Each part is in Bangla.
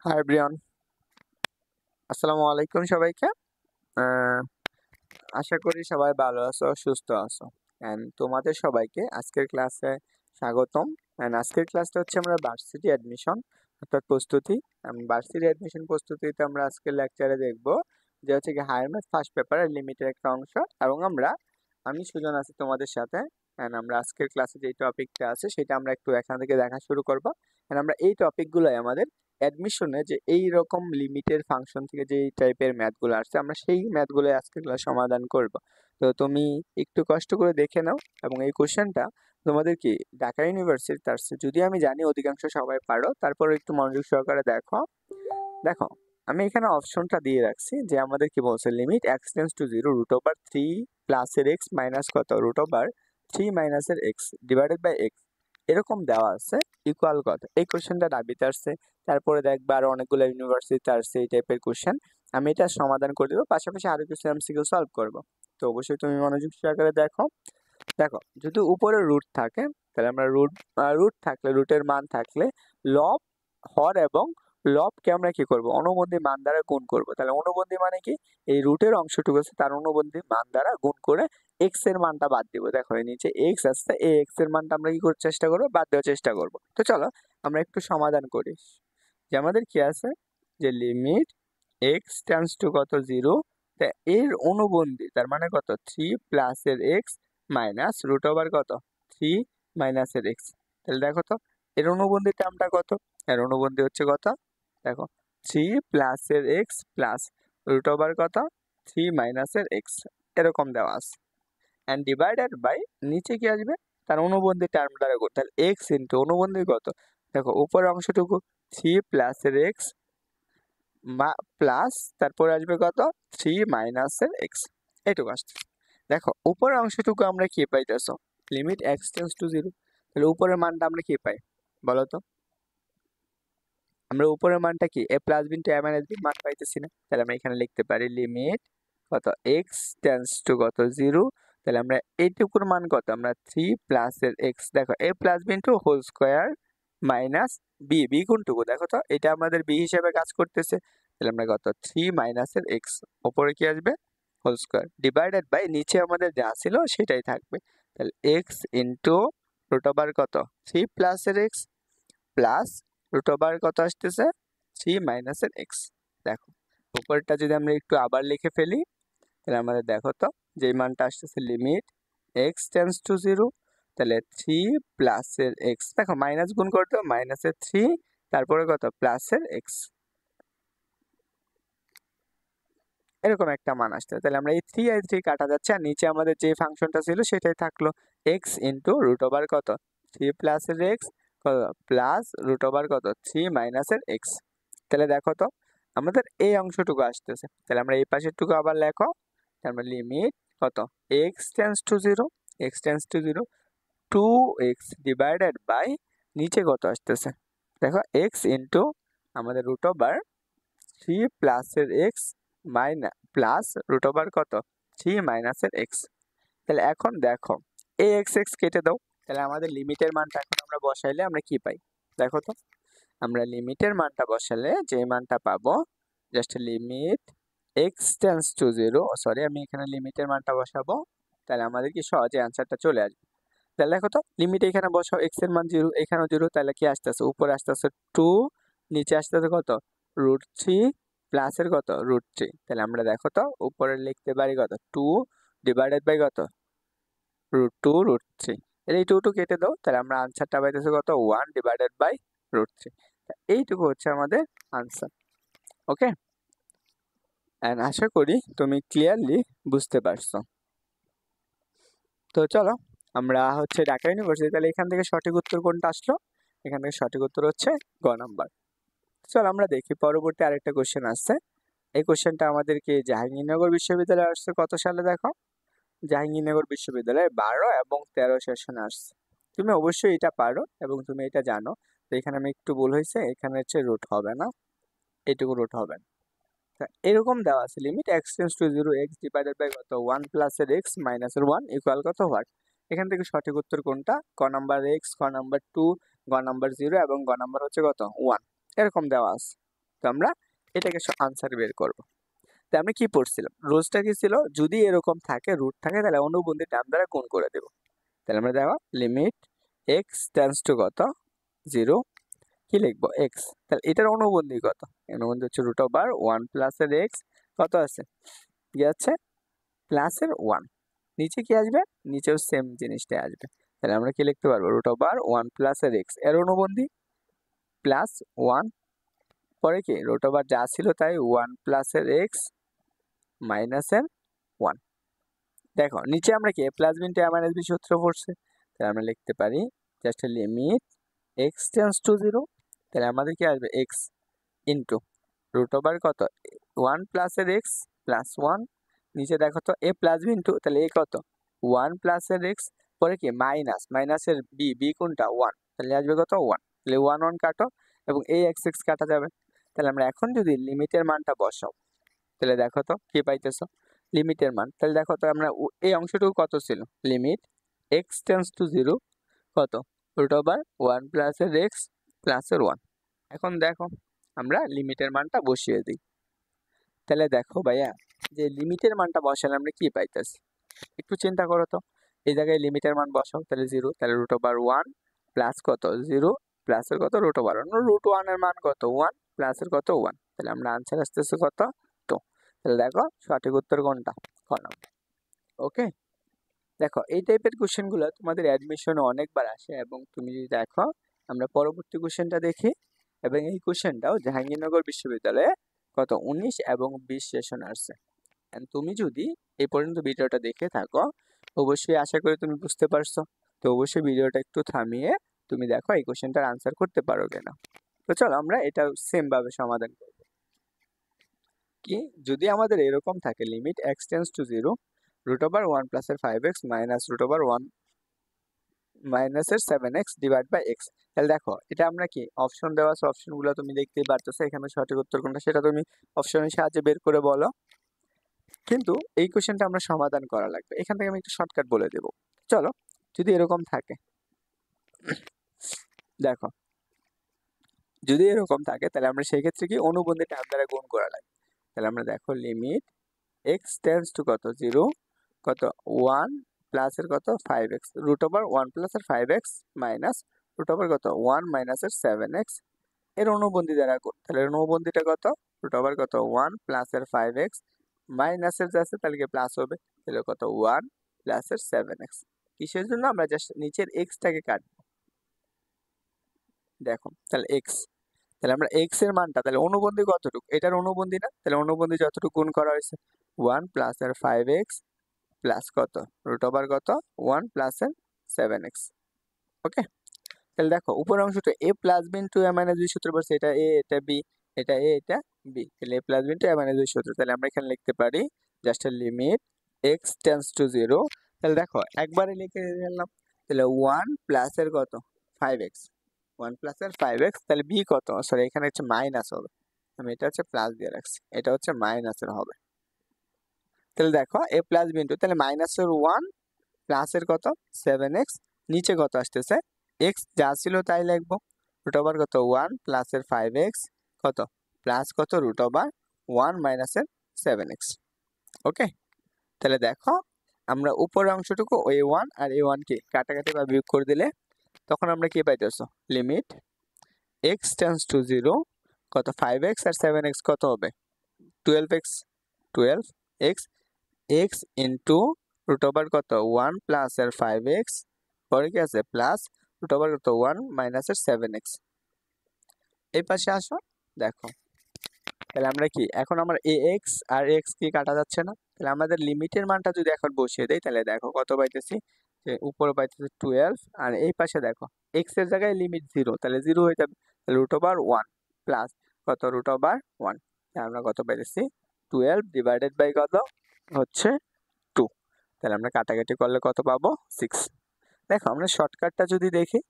হাই এভরিওয়ান, আসসালামু আলাইকুম সবাইকে। আহ, আশা করি সবাই ভালো আছো, সুস্থ আছো। এন্ড তোমাদের সবাইকে আজকের ক্লাসে স্বাগতম। এন্ড আজকের ক্লাসটা হচ্ছে আমরা ভার্সিটি অ্যাডমিশন অর্থাৎ প্রস্তুতি। ভার্সিটি অ্যাডমিশন প্রস্তুতিতে আমরা আজকের লেকচারে দেখব যে হচ্ছে কি হায়ার ম্যাথ ফার্স্ট পেপারের লিমিটের একটা অংশ, এবং আমি সুজন আছি তোমাদের সাথে। এন্ড আমরা আজকের ক্লাসে যে টপিকটা আছে সেটা আমরা একটু এখান থেকে দেখা শুরু করব। এন্ড আমরা এই টপিকগুলোই আমাদের অ্যাডমিশনে যে এই রকম লিমিটের ফাংশন থেকে যে এই টাইপের ম্যাথগুলো আসছে আমরা সেই ম্যাথগুলো আজকে ক্লাস সমাধান করব। তো তুমি একটু কষ্ট করে দেখে নাও, এবং এই কোশ্চেনটা তোমাদের কি ঢাকা ইউনিভার্সিটি তার যদি আমি জানি অধিকাংশ সবাই পারো, তারপর একটু মনোযোগ সহকারে দেখো। দেখো, আমি এখানে অপশনটা দিয়ে রাখছি যে আমাদের কি বলছে, limit x tends to zero root over three প্লাসের এক্স মাইনাস কত রুট ওভার থ্রি মাইনাসের এক্স ডিভাইডেড বাই এক্স, এরকম দেওয়া আছে ইকুয়াল কত। এই কোশ্চেনটা ডাবিতে আসছে, তারপরে দেখবা আরো অনেকগুলো ইউনিভার্সিটি আসছে এই টাইপের কোশ্চেন। আমি এটা সমাধান করে দেবো, পাশাপাশি আরো কিছু এমসিকিউ সলভ করব। তো অবশ্যই তুমি মনোযোগ সহকারে দেখো। দেখো, যদি উপরে রুট থাকে তাহলে আমরা রুট থাকলে, রুটের মান থাকলে লব, হর এবং লবকে আমরা কি করব, অনুবন্ধী মান দ্বারা গুণ করব। তাহলে অনুবন্ধী মানে কি, এই রুটের অংশটুকু আছে তার অনুবন্ধী মান দ্বারা গুণ করে এক্স এর মানটা বাদ দিব। দেখো এই নিচে এক্স আসছে, এই এক্স এর মানটা আমরা কি করার চেষ্টা করবো, বাদ দেওয়ার চেষ্টা করব। তো চলো আমরা একটু সমাধান করি। যে আমাদের কি আছে, যে লিমিট এক্স টেন্ডস টু কত জিরো, এর অনুবন্ধী তার মানে কত থ্রি প্লাস এর এক্স মাইনাস রুট ওভার কত থ্রি মাইনাস এর এক্স। তাহলে দেখো তো এর অনুবন্ধী টার্মটা কত, এর অনুবন্ধী হচ্ছে কত, দেখো থ্রি প্লাস এর এক্স প্লাস রুট ওভার কত থ্রি মাইনাস এর এক্স, এরকম দেওয়া আছে। অ্যান্ড ডিভাইডেড বাই নিচে কি আসবে, তার অনুবন্ধী টার্ম দ্বারা গুণ। তাহলে এক্স ইন্টু অনুবন্ধী কত, দেখো উপরের অংশটুকু থ্রি প্লাস এর এক্স প্লাস তারপরে আসবে কত থ্রি মাইনাস এর এক্স, এইটুকু আসছে। দেখো উপরের অংশটুকু আমরা কি পাইতেছো, limit x tends to zero, তাহলে উপরের মানটা আমরা কি পাই বলো তো। আমরা উপরের মানটা কি এ প্লাস বি ইন্টু এ মাইনাস বি মান পাইতেছি না, তাহলে আমরা এখানে লিখতে পারি লিমিট কত এক্স টেন্ডস টু কত জিরো। তাহলে আমরা এইটুকুর মান কত, আমরা থ্রি প্লাস এর এক্স, দেখো a plus b into whole square minus b, b কোনটুকু দেখো তো, এটা আমাদের বি হিসেবে কাজ করতেছে। তাহলে আমরা কত থ্রি মাইনাস এর এক্স, ওপরে কি আসবে হোল স্কোয়ার ডিভাইডেড বাই নিচে আমাদের যা ছিল সেটাই থাকবে। তাহলে এক্স ইন্টু রুট ওভার কত থ্রি প্লাস এর এক্স প্লাস রুট ওভার কত আসতেছে থ্রি মাইনাস এর এক্স। দেখো উপরটা যদি আমরা একটু আবার লিখে ফেলি, তাহলে আমাদের দেখো তো যে মানটা আসতেছে limit x tends to zero, তাহলে থ্রি প্লাস এর এক্স, দেখো মাইনাস গুণ করতে হবে মাইনাসের থ্রি, তারপরে কত প্লাসের এক্স, এরকম একটা মান আসতে হবে। তাহলে আমরা এই থ্রি আর থ্রি কাটা যাচ্ছে, আর নিচে আমাদের যে ফাংশনটা ছিল সেটাই থাকলো এক্স ইন্টু রুট ওভার কত থ্রি প্লাসের এক্স কত প্লাস রুট ওভার কত থ্রি মাইনাসের এক্স। তাহলে দেখো তো আমাদের এই অংশটুকু আসতেছে, তাহলে আমরা এই পাশেরটুকু আবার লেখো। আমরা লিমিট কত x tends to zero, x tends to zero to x divided by নিচে কত আসতেছে, দেখো এক্স ইন্টু আমাদের রুট ওভার থ্রি প্লাসের x minus plus root over কত থ্রি মাইনাসের এক্স। তাহলে এখন দেখো এই এক্স এক্স কেটে দাও, তাহলে আমাদের লিমিটের মানটা এখন আমরা বসাইলে আমরা কি পাই, দেখো তো আমরা লিমিটের মানটা বসালে যে মানটা পাবো, just limit x tends to zero, sorry আমি এখানে লিমিটের মানটা বসাবো, তাহলে আমাদের কি সহজে অ্যান্সারটা চলে আসবে। তাহলে দেখো তো লিমিট এখানে বসাও, এক্স এর মান জিরো, এখানেও জিরো, তাহলে কি আসতেছে উপরে আসতেছে টু, নিচে আসতেছে কত রুট থ্রি প্লাসের কত রুট থ্রি। তাহলে আমরা দেখো তো উপরে লিখতে পারি কত টু ডিভাইডেড বাই কত রুট টু রুট থ্রি, এই টু টু কেটে দাও, তাহলে আমরা আনসারটা পাইতেছি কত one divided by root three. এইটুকু হচ্ছে আমাদের আনসার। ওকে, এন্ড আশা করি তুমি ক্লিয়ারলি বুঝতে পারছো। তো চলো আমরা হচ্ছে ঢাকা ইউনিভার্সিটি, তাহলে এখান থেকে সঠিক উত্তর কোনটা আসলো, এখান থেকে সঠিক উত্তর হচ্ছে গ নাম্বার। চলো আমরা দেখি পরবর্তী আরেকটা কোশ্চেন আসছে। এই কোশ্চেনটা আমাদেরকে জাহাঙ্গীরনগর বিশ্ববিদ্যালয়ে আসছে কত সালে, দেখো জাহাঙ্গীরনগর বিশ্ববিদ্যালয়ে 12 এবং 13 সেশনে আসছে। তুমি অবশ্যই এটা পারো এবং তুমি এটা জানো। তো এখানে আমি একটু ভুল হয়েছে, এখানে হচ্ছে রুট হবে না, এটুকু রুট হবে না। এরকম দেওয়া আছে limit x tends to zero x divided by কত ওয়ান প্লাস এর এক্স মাইনাস এর ওয়ান ইকুয়াল কত হোয়াট। এখান থেকে সঠিক উত্তর কোনটা, ক নাম্বার এক্স, ক নাম্বার টু, গ নাম্বার জিরো এবং গ নাম্বার হচ্ছে কত ওয়ান, এরকম দেওয়া আছে। তো আমরা এটাকে আনসার বের করব। তো আমরা কি পড়ছিলাম, রুলসটা কি ছিল, যদি এরকম থাকে রুট থাকে তাহলে অনুবন্ধী টার্ম দ্বারা গুণ করে দেব। তাহলে আমরা দেখো লিমিট এক্স টেন্ডস টু কত 0, কি লিখবো এক্স, তাহলে এটার অনুবন্ধী কত, অনুবন্ধী হচ্ছে রুট ওভার 1 প্লাসের এক্স কত আছে, কি আছে প্লাসের 1, নিচে কি আসবে, নিচেও সেম জিনিসটাই আসবে। তাহলে আমরা কি লিখতে পারবো, রুট ওভার 1 প্লাসের এক্স এর অনুবন্ধী প্লাস 1, পরে কি রুট ওভার যা ছিল তাই 1 প্লাসের এক্স মাইনাসের 1। দেখো নিচে আমরা কি প্লাস বিনটা মাইনাস বি সূত্র পড়ছে, তাহলে আমরা লিখতে পারি just limit x tends to 0, তাহলে আমাদের কি আসবে এক্স ইন্টু রুট ওভার কত 1 প্লাসের এক্স প্লাস 1, নিচে দেখো তো এ প্লাস বি ইন্টু, তাহলে এ কত 1 প্লাসের এক্স, পরে কি মাইনাস মাইনাসের বি, বি কোনটা 1, তাহলে আসবে কত 1, তাহলে 1 1 কাটো এবং এই এক্স এক্স কাটা যাবে। তাহলে আমরা এখন যদি লিমিটের মানটা বসাও, তাহলে দেখো তো কি পাইতেছো লিমিটের মান, তাহলে দেখো তো আমরা এই অংশটুকু কত ছিল, লিমিট এক্স টেন্ডস টু 0 কত রুট ওভার 1 প্লাসের এক্স প্লাসের 1। এখন দেখো আমরা লিমিটের মানটা বসিয়ে দিই, তাহলে দেখো ভাইয়া যে লিমিটের মানটা বসালে আমরা কি পাইতেছি, একটু চিন্তা করো তো, এই জায়গায় লিমিটের মান বসাও, তাহলে 0, তাহলে রুট ওভার 1 প্লাস কত 0 প্লাসের কত রুট ওভার 1, রুট 1 এর মান কত 1 প্লাসের কত 1, তাহলে আমরা আনসার আসতেছে কত 2। তাহলে দেখো সঠিক উত্তর কোনটা, ক নাম্বার। ওকে, দেখো এই টাইপের কোশ্চেনগুলো তোমাদের অ্যাডমিশনে অনেকবার আসে, এবং তুমি যদি দেখো আমরা পরবর্তী কোশ্চেনটা দেখি, এবং এই কোশ্চেনটাও জাহাঙ্গীরনগর বিশ্ববিদ্যালয়ে কত 19 এবং 20 সেশন আসছে। তুমি যদি এই পর্যন্ত ভিডিওটা দেখে থাকো, অবশ্যই আশা করি তুমি বুঝতে পারছো। তো অবশ্যই ভিডিওটা একটু থামিয়ে তুমি দেখো এই কোশ্চেনটার আনসার করতে পারো কিনা। তো চলো আমরা এটা সেম ভাবে সমাধান করব। কি যদি আমাদের এরকম থাকে limit x tends to 0 root over 1 প্লাসের 5x মাইনাস রুট ওভার 1 মাইনাসের 7x ডিভাইড বাই x, তাহলে দেখো এটা আমরা কি অপশন দেওয়া আছে, অপশনগুলো তুমি দেখতেই পারতেছো, এখানে সঠিক উত্তর কোনটা সেটা তুমি অপশনের সাহায্যে বের করে বলো। কিন্তু এই কোশ্চেনটা আমরা সমাধান করা লাগবে, এখান থেকে আমি একটু শর্টকাট বলে দেব। চলো যদি এরকম থাকে, দেখো যদি এরকম থাকে তাহলে আমরা সেই ক্ষেত্রে কি অনুবন্ধী টার্ম দ্বারা গুণ করা লাগবে। তাহলে আমরা দেখো লিমিট এক্স টেন্ডস টু কত 0 কত 1 প্লাসের কত 5x রুট ওভার 1 প্লাসের 5x মাইনাস রুট ওভার কত 1 মাইনাসের 7x এর অনুবন্ধী দ্বারা গুণ, তাহলে অনুবন্ধীটা কত রুট ওভার কত 1 প্লাসের 5x মাইনাসের যাচ্ছে তাহলে কি প্লাস হবে, তাহলে কত 1 প্লাসের 7x, কিসের জন্য আমরা জাস্ট নিচের এক্সটাকে কাটবো। দেখো তাহলে এক্স, তাহলে আমরা এক্স এর মানটা তাহলে অনুবন্ধী কতটুকু, এটার অনুবন্ধী না, তাহলে অনুবন্ধী যতটুকু গুণ করা হয়েছে 1 প্লাসের 5x প্লাস কত রুট ওভার কত 1 প্লাসের 7x। ওকে, তাহলে দেখো উপরের অংশটা a plus b into a minus b সূত্র পড়ছে, এটা a এটা b এটা a এটা b, তাহলে a plus b into a minus b সূত্র, তাহলে আমরা এখানে লিখতে পারি just limit x tends to 0, তাহলে দেখো একবারে লিখে ফেললাম, তাহলে 1 প্লাসের কত 5x 1 প্লাসের 5x, তাহলে b কত, সরি এখানে হচ্ছে মাইনাস হবে, আমি এটা হচ্ছে প্লাস দিয়ে রাখছি, এটা হচ্ছে মাইনাসের হবে। তাহলে দেখো a প্লাস বি ইন্টু, তাহলে মাইনাসের 1 প্লাসের কত 7x, নিচে কত আসতেছে x যা ছিল তাই লিখবো, রুট ওভার কত 1 প্লাসের 5x কত প্লাস কত রুট ওভার 1 মাইনাসের 7x। ওকে, তাহলে দেখো আমরা উপরের অংশটুকু a1 আর a1 কে কাটাকাটি বা বিয়োগ করে দিলে তখন আমরা কি পাইতেছো লিমিট x টেন্ডস টু 0 কত 5x আর 7x কত হবে 12x 12x x into root over কত 1 প্লাস এর 5x পরে কি আছে প্লাস রুট ওভার কত 1 মাইনাসের 7x। এই পাশে আসো, দেখো তাহলে আমরা কি এখন আমার ax আর x কি কাটা যাচ্ছে না, তাহলে আমাদের লিমিটের মানটা যদি এখন বসিয়ে দেই তাহলে দেখো কত পাইতেছি, যে উপরে পাইতেছি 12 আর এই পাশে দেখো x এর জায়গায় লিমিট 0, তাহলে 0 হয়ে যাবে, তাহলে রুট ওভার 1 প্লাস কত রুট ওভার 1, আমরা কত পাইতেছি 12 ডিভাইডেড বাই কত হচ্ছে 2, তাহলে আমরা কাটাকাটি করলে কত পাবো 6। দেখো আমরা শর্টকাটটা যদি দেখি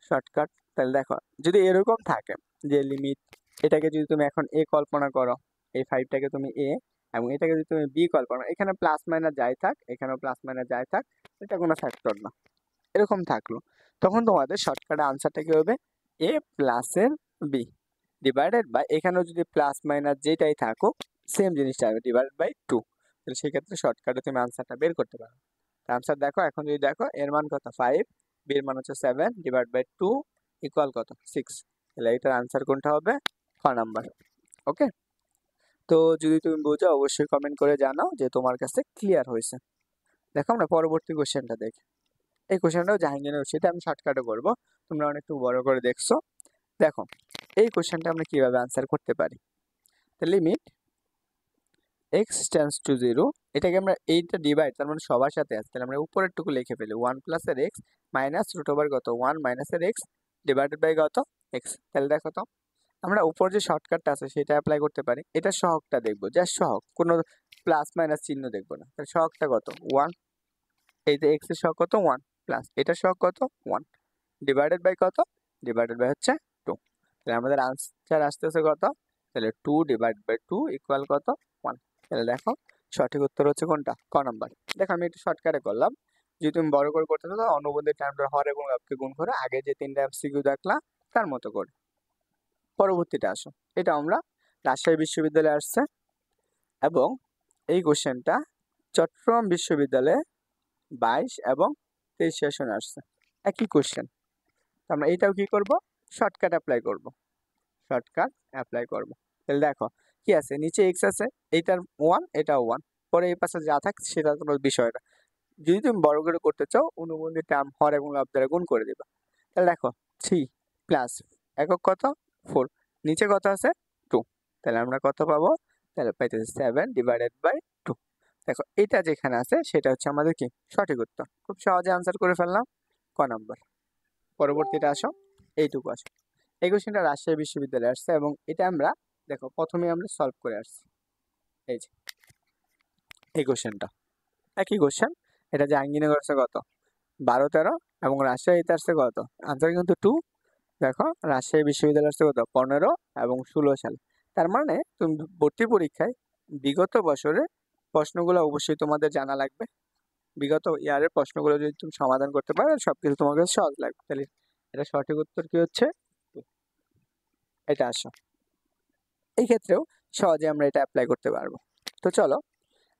শর্টকাট, তাহলে দেখো যদি এরকম থাকে যে লিমিট এটাকে যদি তুমি এখন a কল্পনা করো, এই 5টাকে তুমি a এবং এটাকে যদি তুমি b কল্পনা, এখানে প্লাস মাইনাস যাই থাক এখানেও প্লাস মাইনাস যাই থাক এটা কোনো ফ্যাক্টর না, এরকম থাকলো তখন তোমাদের শর্টকাটে আনসারটা কি হবে a প্লাসের b, ডিভাইডেড বাই, এখানেও যদি প্লাস মাইনাস যেটাই থাকুক সেম জিনিসটা হবে, ডিভাইডেড বাই 2। তাহলে সেক্ষেত্রে শর্টকাটে তুমি আনসারটা বের করতে পারো। আনসার দেখো, এখন যদি দেখো এর মান কত 5, বি এর মান হচ্ছে 7 ডিভাইড বাই 2 ইকুয়াল কত 6। তাহলে এটার আনসার কোনটা হবে? খ নাম্বার। ওকে, তো যদি তুমি বুঝো অবশ্যই কমেন্ট করে জানাও যে তোমার কাছে ক্লিয়ার হয়েছে। দেখো আমরা পরবর্তী কোশ্চেনটা দেখি। এই কোশ্চেনটাও জাহাঙ্গীরের, সেটা আমি শর্টকাটে করবো, তোমরা অনেকটু বড় করে দেখছো। দেখো এই কোশ্চেনটা আমরা কিভাবে আনসার করতে পারি। তো লিমিট x টেন্ডস টু 0, এটাকে আমরা এইটা ডিভাইড, তার মানে সবার সাথে আছে, তাহলে আমরা উপরের টুকু লিখে ফেলি 1 প্লাস এর x মাইনাস রুট ওভার কত 1 মাইনাস এর x ডিভাইডেড বাই কত x। তাহলে দেখো তো আমরা উপর যে শর্টকাটটা আছে সেটা অ্যাপ্লাই করতে পারি। এটা সহগটা দেখবো, জাস্ট সহগ, কোনো প্লাস মাইনাস চিহ্ন দেখবো না। তাহলে সহগটা কত 1, এই যে x এর সহগ কত 1 প্লাস এটার সহগ কত 1 ডিভাইডেড বাই কত, ডিভাইডেড বাই হচ্ছে 2। তাহলে আমাদের আনসার আসতেছে কত, তাহলে 2 ডিভাইড বাই 2 ইকুয়াল কত 1। তাহলে দেখো সঠিক উত্তর হচ্ছে কোনটা, ক নাম্বার। দেখো আমি একটু শর্টকাটে করলাম, যদি তুমি বড় করে করতে চাও অনুবন্ধী টার্মটা হর এবং লবকে গুণ করে আগে যে 3টা এমসিকিউ দেখলা তার মতো করে পরবর্তীটা আসো। এটা আমরা রাজশাহী বিশ্ববিদ্যালয়ে আসছে এবং এই কোশ্চেনটা চট্টগ্রাম বিশ্ববিদ্যালয়ে 22 এবং 23 সেশনে আসছে, একই কোশ্চেন। আমরা এইটাও কি করব, শর্টকাট অ্যাপ্লাই করব, শর্টকাট অ্যাপ্লাই করব। তাহলে দেখো কি আছে, নিচে x আছে, এইটার 1 এটাও 1, পরে এই পাশে যা থাকে সেটা কোনো বিষয় না। যদি তুমি বড় করে করতে চাও অনুবন্ধী টার্ম হর এবং লব দ্বারা গুণ করে দিবা। তাহলে দেখো 3 প্লাস একক কত 4, নিচে কত আছে 2, তাহলে আমরা কত পাবো, তাহলে পাইতেছি 7 ডিভাইডেড বাই 2। দেখো এটা যেখানে আছে সেটা হচ্ছে আমাদের কি সঠিক উত্তর, খুব সহজে আনসার করে ফেললাম, ক নাম্বার। পরবর্তীটা আসো, এইটুকু আসো। এই কোশ্চেনটা রাজশাহী বিশ্ববিদ্যালয়ে আসছে এবং এটা আমরা দেখো প্রথমে আমরা সলভ করে আসছি। এই যে এই কোশ্চেনটা একই কোশ্চেন, এটা যে আঙ্গিনে করছে কত 12 13 এবং রাজশাহীতে আসছে কত, আনসার কিন্তু 2। দেখো রাজশাহী বিশ্ববিদ্যালয় আসছে কত 15 এবং 16 সালে। তার মানে তুমি ভর্তি পরীক্ষায় বিগত বছরে প্রশ্নগুলো অবশ্যই তোমাদের জানা লাগবে। বিগত ইয়ারের প্রশ্নগুলো যদি তুমি সমাধান করতে পারো সবকিছু তোমার কাছে সহজ লাগবে। তাহলে এটা সঠিক উত্তর কি হচ্ছে, এটা আসো। এই ক্ষেত্রেও সহজে আমরা এটা অ্যাপ্লাই করতে পারবো। তো চলো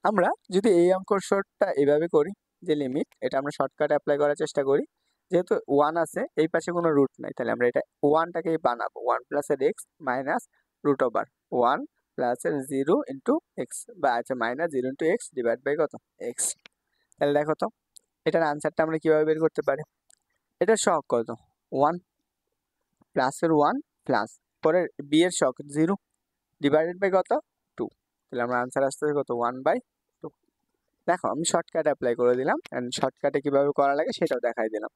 আমরা যদি এই অঙ্কটা এইভাবে করি যে লিমিট, এটা আমরা শর্টকাট অ্যাপ্লাই করার চেষ্টা করি। যেহেতু 1 আছে এই পাশে কোনো রুট নাই, তাহলে আমরা এটা 1টাকেই বানাবো 1 প্লাস এর x minus root over 1 plus এর 0 ইন্টু এক্স, বা আচ্ছা minus 0 into x divide by কত এক্স। তাহলে দেখো তো এটার আনসারটা আমরা কিভাবে বের করতে পারি। এটার সহগ কত 1 প্লাস এর 1 প্লাস পরে বি এর সহগ 0 ডিভাইডেড বাই কত 2। তাহলে আমরা আনসার আসতেছে কত 1/2। দেখো আমি শর্টকাট অ্যাপ্লাই করে দিলাম এন্ড শর্টকাটে কিভাবে করা লাগে সেটাও দেখাই দিলাম।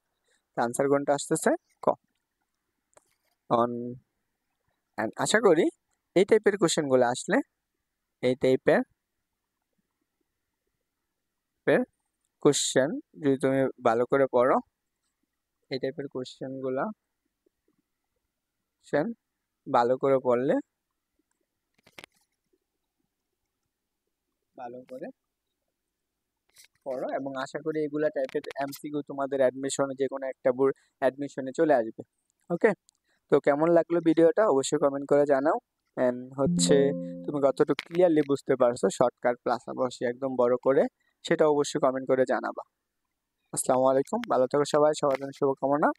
আনসার কোনটা আসতেছে, ক। অন এন্ড আশা করি এই টাইপের কোশ্চেনগুলো আসলে, এই টাইপের কোশ্চেন যদি তুমি ভালো করে পড়ো, এই টাইপের কোশ্চেনগুলো ভালো করে পড়লে, ভালো করে পড়ো এবং আশা করি এগুলা টাইপের এমসিকিউ তোমাদের অ্যাডমিশনে যে কোনো একটা অ্যাডমিশনে চলে আসবে। ওকে, তো কেমন লাগলো ভিডিওটা অবশ্যই কমেন্ট করে জানাও। এন্ড হচ্ছে তুমি কতটুকু ক্লিয়ারলি বুঝতে পারছো শর্টকাট প্লাস অবশ্যই একদম বড় করে, সেটা অবশ্যই কমেন্ট করে জানাবা। আসসালামু আলাইকুম, ভালো থাকো সবাই, সবার জন্য শুভকামনা।